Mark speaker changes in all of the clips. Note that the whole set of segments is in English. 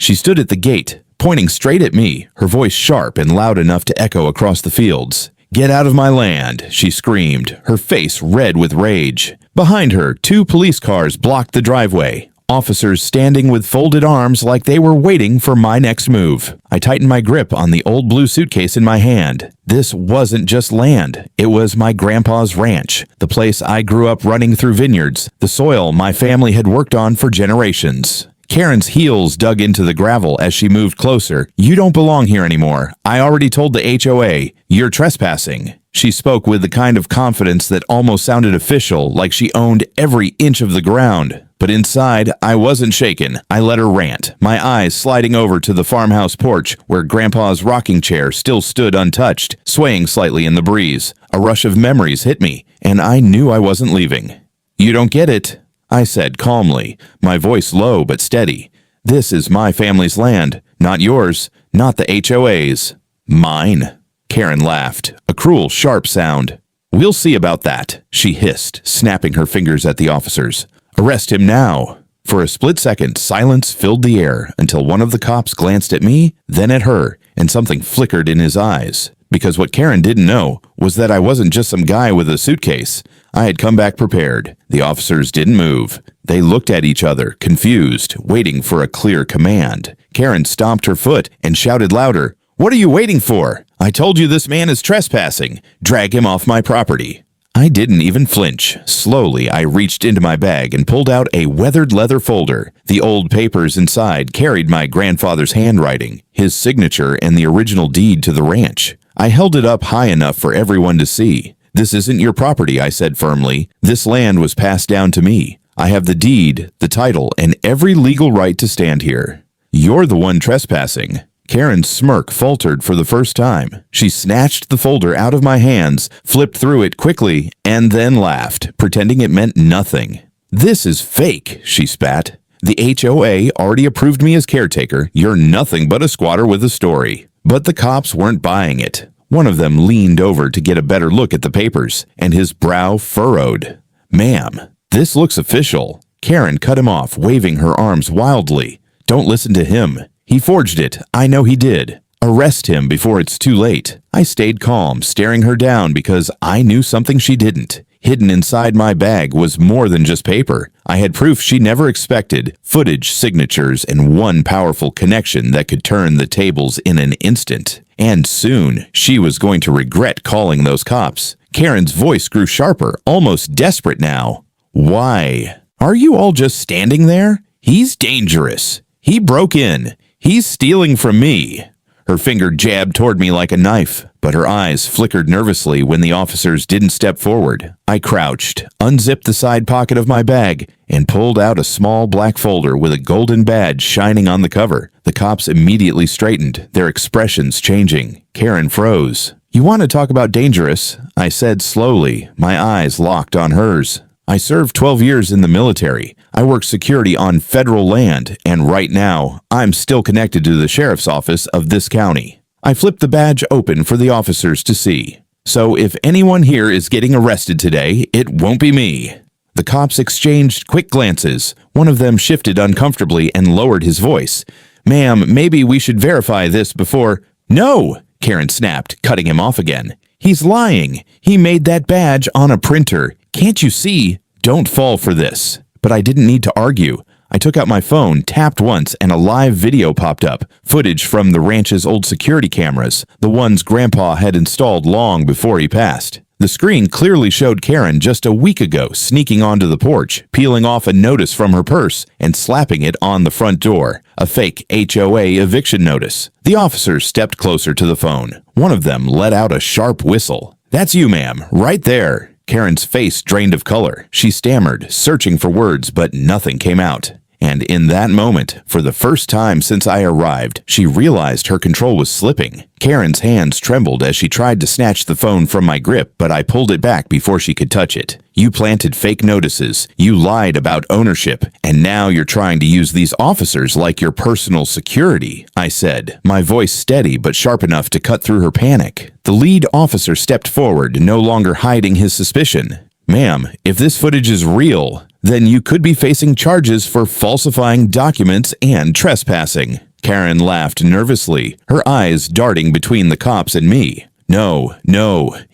Speaker 1: She stood at the gate, pointing straight at me, her voice sharp and loud enough to echo across the fields. "Get out of my land," she screamed, her face red with rage. Behind her, 2 police cars blocked the driveway, officers standing with folded arms like they were waiting for my next move. I tightened my grip on the old blue suitcase in my hand. This wasn't just land. It was my grandpa's ranch, the place I grew up running through vineyards, the soil my family had worked on for generations. Karen's heels dug into the gravel as she moved closer. "You don't belong here anymore. I already told the HOA. You're trespassing." She spoke with the kind of confidence that almost sounded official, like she owned every inch of the ground. But inside, I wasn't shaken. I let her rant, my eyes sliding over to the farmhouse porch where Grandpa's rocking chair still stood untouched, swaying slightly in the breeze. A rush of memories hit me, and I knew I wasn't leaving. "You don't get it," I said calmly, my voice low but steady. "This is my family's land, not yours, not the HOA's. Mine." Karen laughed, a cruel, sharp sound. "We'll see about that," she hissed, snapping her fingers at the officers. "Arrest him now." For a split second, silence filled the air until one of the cops glanced at me, then at her, and something flickered in his eyes. Because what Karen didn't know was that I wasn't just some guy with a suitcase. I had come back prepared. The officers didn't move. They looked at each other, confused, waiting for a clear command. Karen stomped her foot and shouted louder, "What are you waiting for? I told you this man is trespassing. Drag him off my property." I didn't even flinch. Slowly, I reached into my bag and pulled out a weathered leather folder. The old papers inside carried my grandfather's handwriting, his signature, and the original deed to the ranch. I held it up high enough for everyone to see. "This isn't your property," I said firmly. "This land was passed down to me. I have the deed, the title, and every legal right to stand here. You're the one trespassing." Karen's smirk faltered for the first time. She snatched the folder out of my hands, flipped through it quickly, and then laughed, pretending it meant nothing. "This is fake," she spat. "The HOA already approved me as caretaker. You're nothing but a squatter with a story." But the cops weren't buying it. One of them leaned over to get a better look at the papers, and his brow furrowed. "Ma'am, this looks official." Karen cut him off, waving her arms wildly. "Don't listen to him. He forged it. I know he did. Arrest him before it's too late." I stayed calm, staring her down because I knew something she didn't. Hidden inside my bag was more than just paper. I had proof she never expected, footage, signatures, and one powerful connection that could turn the tables in an instant. And soon, she was going to regret calling those cops. Karen's voice grew sharper, almost desperate now. "Why? Are you all just standing there? He's dangerous. He broke in. He's stealing from me." Her finger jabbed toward me like a knife, but her eyes flickered nervously when the officers didn't step forward. I crouched, unzipped the side pocket of my bag, and pulled out a small black folder with a golden badge shining on the cover. The cops immediately straightened, their expressions changing. Karen froze. "You want to talk about dangerous?" I said slowly, my eyes locked on hers. "I served 12 years in the military. I work security on federal land, and right now, I'm still connected to the sheriff's office of this county." I flipped the badge open for the officers to see. "So if anyone here is getting arrested today, it won't be me." The cops exchanged quick glances. One of them shifted uncomfortably and lowered his voice. "Ma'am, maybe we should verify this before—" "No!" Karen snapped, cutting him off again. "He's lying. He made that badge on a printer. Can't you see? Don't fall for this." But I didn't need to argue. I took out my phone, tapped once, and a live video popped up. Footage from the ranch's old security cameras, the ones Grandpa had installed long before he passed. The screen clearly showed Karen just a week ago sneaking onto the porch, peeling off a notice from her purse, and slapping it on the front door. A fake HOA eviction notice. The officers stepped closer to the phone. One of them let out a sharp whistle. "That's you, ma'am, right there." Karen's face drained of color. She stammered, searching for words, but nothing came out. And in that moment, for the first time since I arrived, she realized her control was slipping. Karen's hands trembled as she tried to snatch the phone from my grip, but I pulled it back before she could touch it. "You planted fake notices, you lied about ownership, and now you're trying to use these officers like your personal security," I said, my voice steady but sharp enough to cut through her panic. The lead officer stepped forward, no longer hiding his suspicion. "Ma'am, if this footage is real, then you could be facing charges for falsifying documents and trespassing." Karen laughed nervously, her eyes darting between the cops and me. No,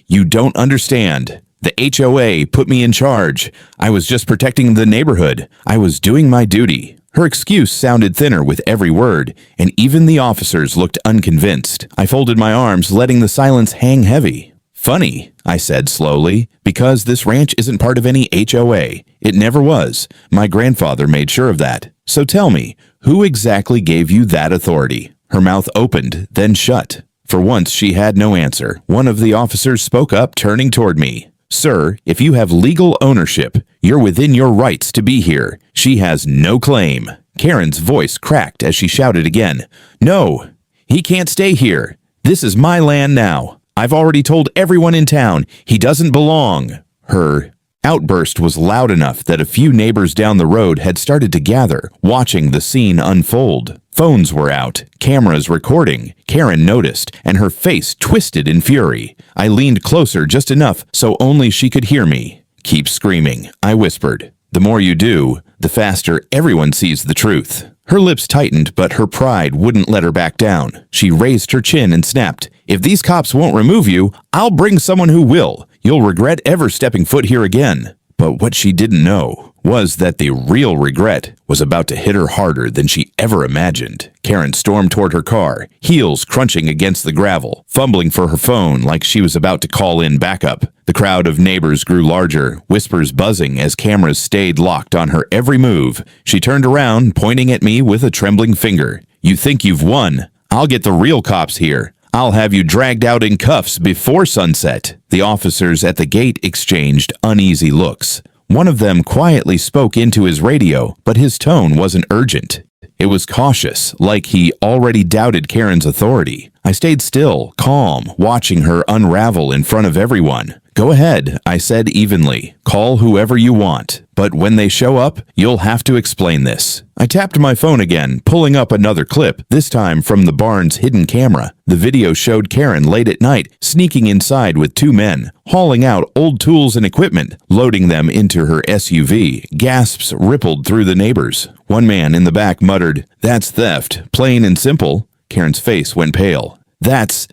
Speaker 1: you don't understand. The HOA put me in charge. I was just protecting the neighborhood. I was doing my duty. Her excuse sounded thinner with every word, and even the officers looked unconvinced. I folded my arms, letting the silence hang heavy. Funny, I said slowly, because this ranch isn't part of any HOA. It never was. My grandfather made sure of that. So tell me, who exactly gave you that authority? Her mouth opened, then shut. For once, she had no answer. One of the officers spoke up, turning toward me. Sir, if you have legal ownership, you're within your rights to be here. She has no claim. Karen's voice cracked as she shouted again. No, he can't stay here. This is my land now. I've already told everyone in town he doesn't belong. Her outburst was loud enough that a few neighbors down the road had started to gather, watching the scene unfold. Phones were out, cameras recording. Karen noticed, and her face twisted in fury. I leaned closer just enough so only she could hear me. Keep screaming, I whispered. The more you do, the faster everyone sees the truth. Her lips tightened, but her pride wouldn't let her back down. She raised her chin and snapped, If these cops won't remove you, I'll bring someone who will. You'll regret ever stepping foot here again. But what she didn't know was that the real regret was about to hit her harder than she ever imagined. Karen stormed toward her car, heels crunching against the gravel, fumbling for her phone like she was about to call in backup. The crowd of neighbors grew larger, whispers buzzing as cameras stayed locked on her every move. She turned around, pointing at me with a trembling finger. You think you've won? I'll get the real cops here. I'll have you dragged out in cuffs before sunset. The officers at the gate exchanged uneasy looks. One of them quietly spoke into his radio, but his tone wasn't urgent. It was cautious, like he already doubted Karen's authority. I stayed still, calm, watching her unravel in front of everyone. Go ahead, I said evenly. Call whoever you want. But when they show up, you'll have to explain this. I tapped my phone again, pulling up another clip, this time from the barn's hidden camera. The video showed Karen late at night, sneaking inside with two men, hauling out old tools and equipment, loading them into her SUV. Gasps rippled through the neighbors. One man in the back muttered, "That's theft, plain and simple." Karen's face went pale. That's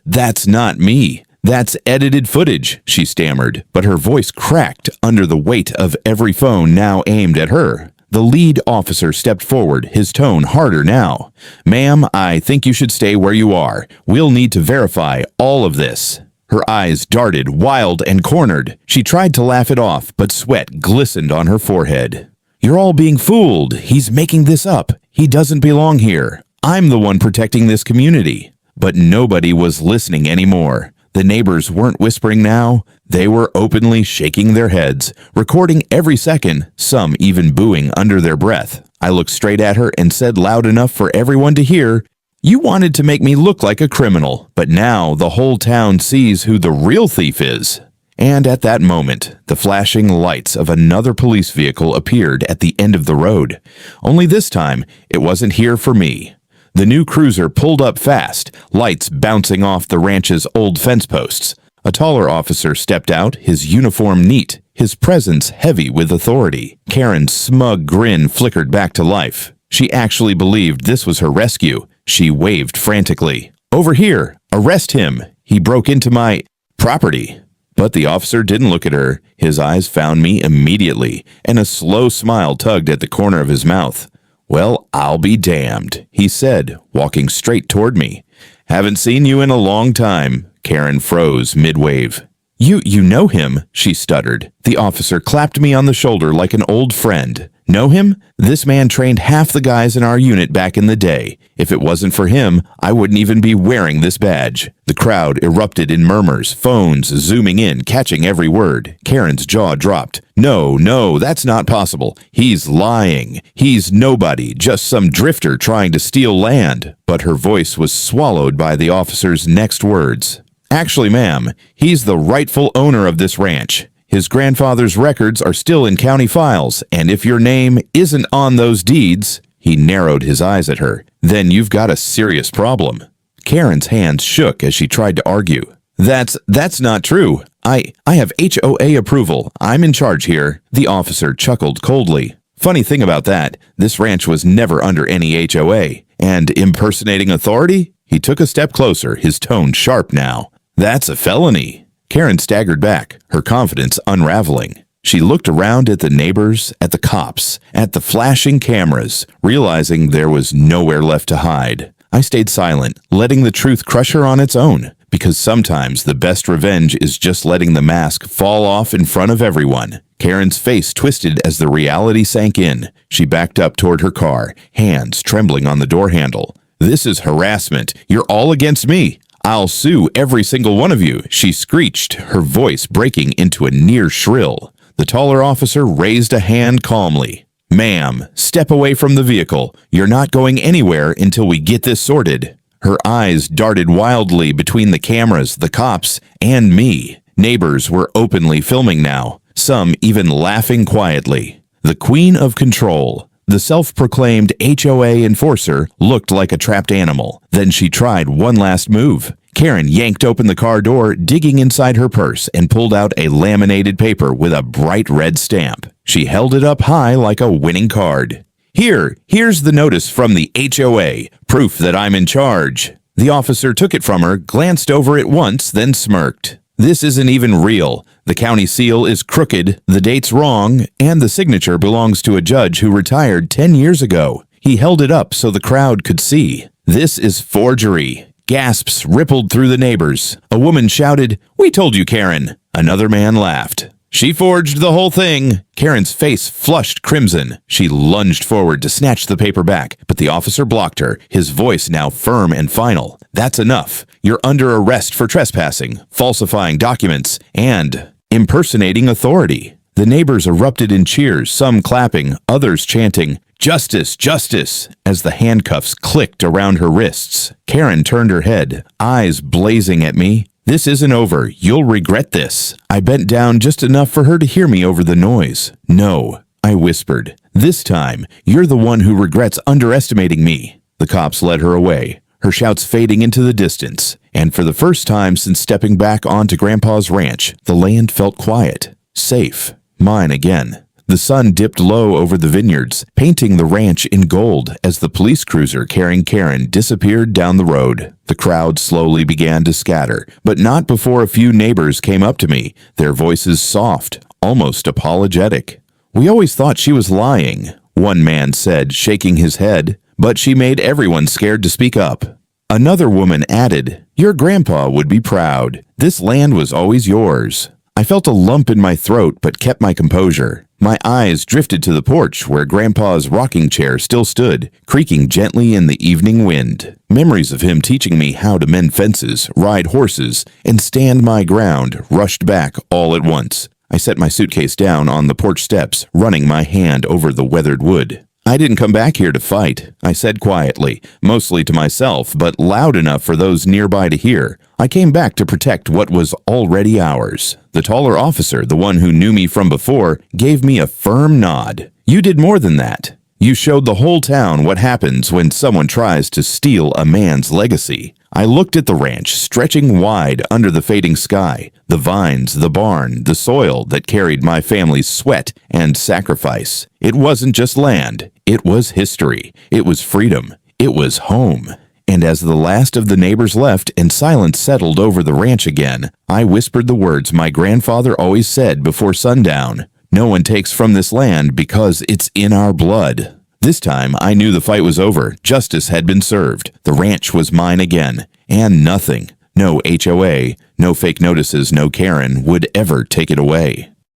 Speaker 1: not me. That's edited footage, she stammered, but her voice cracked under the weight of every phone now aimed at her. The lead officer stepped forward, his tone harder now. "Ma'am, I think you should stay where you are. We'll need to verify all of this." Her eyes darted, wild and cornered. She tried to laugh it off, but sweat glistened on her forehead. "You're all being fooled. He's making this up. He doesn't belong here. I'm the one protecting this community." But nobody was listening anymore. The neighbors weren't whispering now. They were openly shaking their heads, recording every second, some even booing under their breath. I looked straight at her and said loud enough for everyone to hear, "You wanted to make me look like a criminal, but now the whole town sees who the real thief is." And at that moment, the flashing lights of another police vehicle appeared at the end of the road. Only this time, it wasn't here for me. The new cruiser pulled up fast, lights bouncing off the ranch's old fence posts. A taller officer stepped out, his uniform neat, his presence heavy with authority. Karen's smug grin flickered back to life. She actually believed this was her rescue. She waved frantically. "Over here! Arrest him! He broke into my property." But the officer didn't look at her. His eyes found me immediately, and a slow smile tugged at the corner of his mouth. "Well, I'll be damned," he said, walking straight toward me. "Haven't seen you in a long time." Karen froze mid-wave. You know him," she stuttered. The officer clapped me on the shoulder like an old friend. "Know him? This man trained half the guys in our unit back in the day. If it wasn't for him, I wouldn't even be wearing this badge." The crowd erupted in murmurs, phones zooming in, catching every word. Karen's jaw dropped. No, that's not possible. He's lying. He's nobody, just some drifter trying to steal land." But her voice was swallowed by the officer's next words. "Actually, ma'am, he's the rightful owner of this ranch. His grandfather's records are still in county files, and if your name isn't on those deeds," he narrowed his eyes at her, "then you've got a serious problem." Karen's hands shook as she tried to argue. That's not true. I have HOA approval. I'm in charge here." The officer chuckled coldly. Funny thing about that, this ranch was never under any HOA. And impersonating authority? He took a step closer, his tone sharp now. That's a felony. Karen staggered back, her confidence unraveling. She looked around at the neighbors, at the cops, at the flashing cameras, realizing there was nowhere left to hide. I stayed silent, letting the truth crush her on its own, because sometimes the best revenge is just letting the mask fall off in front of everyone. Karen's face twisted as the reality sank in. She backed up toward her car, hands trembling on the door handle. This is harassment. You're all against me. I'll sue every single one of you, she screeched, her voice breaking into a near shrill. The taller officer raised a hand calmly. Ma'am, step away from the vehicle. You're not going anywhere until we get this sorted. Her eyes darted wildly between the cameras, the cops, and me. Neighbors were openly filming now, some even laughing quietly. The queen of control, the self-proclaimed HOA enforcer, looked like a trapped animal. Then she tried one last move. Karen yanked open the car door, digging inside her purse, and pulled out a laminated paper with a bright red stamp. She held it up high like a winning card. Here's the notice from the HOA, proof that I'm in charge. The officer took it from her, glanced over it once, then smirked. This isn't even real. The county seal is crooked, the date's wrong, and the signature belongs to a judge who retired 10 years ago. He held it up so the crowd could see. This is forgery. Gasps rippled through the neighbors. A woman shouted, "We told you, Karen." Another man laughed. She forged the whole thing. Karen's face flushed crimson. She lunged forward to snatch the paper back, but the officer blocked her, his voice now firm and final. That's enough. You're under arrest for trespassing, falsifying documents, and impersonating authority. The neighbors erupted in cheers, some clapping, others chanting, "Justice, justice," as the handcuffs clicked around her wrists. Karen turned her head, eyes blazing at me. This isn't over. You'll regret this. I bent down just enough for her to hear me over the noise. No, I whispered. This time, you're the one who regrets underestimating me. The cops led her away, her shouts fading into the distance. And for the first time since stepping back onto Grandpa's ranch, the land felt quiet, safe, mine again. The sun dipped low over the vineyards, painting the ranch in gold as the police cruiser carrying Karen disappeared down the road. The crowd slowly began to scatter, but not before a few neighbors came up to me, their voices soft, almost apologetic. "We always thought she was lying," one man said, shaking his head, "but she made everyone scared to speak up." Another woman added, "Your grandpa would be proud. This land was always yours." I felt a lump in my throat but kept my composure. My eyes drifted to the porch where Grandpa's rocking chair still stood, creaking gently in the evening wind. Memories of him teaching me how to mend fences, ride horses, and stand my ground rushed back all at once. I set my suitcase down on the porch steps, running my hand over the weathered wood. "I didn't come back here to fight," I said quietly, mostly to myself, but loud enough for those nearby to hear. "I came back to protect what was already ours." The taller officer, the one who knew me from before, gave me a firm nod. "You did more than that. You showed the whole town what happens when someone tries to steal a man's legacy." I looked at the ranch, stretching wide under the fading sky, the vines, the barn, the soil that carried my family's sweat and sacrifice. It wasn't just land. It was history. It was freedom. It was home. And as the last of the neighbors left and silence settled over the ranch again, I whispered the words my grandfather always said before sundown. "No one takes from this land because it's in our blood." This time, I knew the fight was over. Justice had been served. The ranch was mine again. And nothing, no HOA, no fake notices, no Karen, would ever take it away.